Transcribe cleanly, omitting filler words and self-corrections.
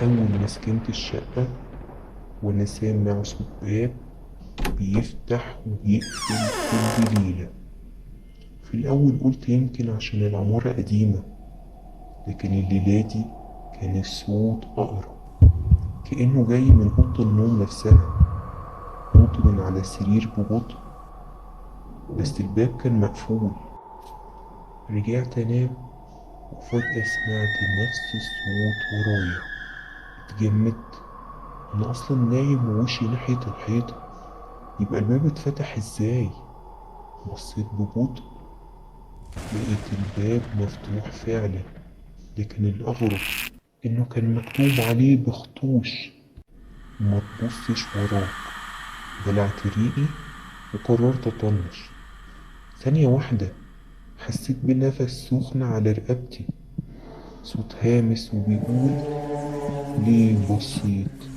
أول ما سكنت الشقة وأنا سامع صوت باب بيفتح وبيقفل كل ليلة. في الأول قلت يمكن عشان العمارة قديمة، لكن الليلة دي كان الصوت أقرب، كأنه جاي من أوضة النوم نفسها. نط من على السرير ببطء، بس الباب كان مقفول. رجعت أنام وفجأة سمعت نفس الصوت ورايا. اتجمدت، أنا أصلا نايم ووشي ناحية الحيطة، يبقى الباب اتفتح ازاي؟ بصيت ببطء، لقيت الباب مفتوح فعلا، لكن الأغرب إنه كان مكتوب عليه بخطوش: ما تبصش وراك. بلعت ريقي وقررت أطنش. ثانية واحدة حسيت بنفس سخن على رقبتي، صوت هامس وبيقول: ليه بصيت؟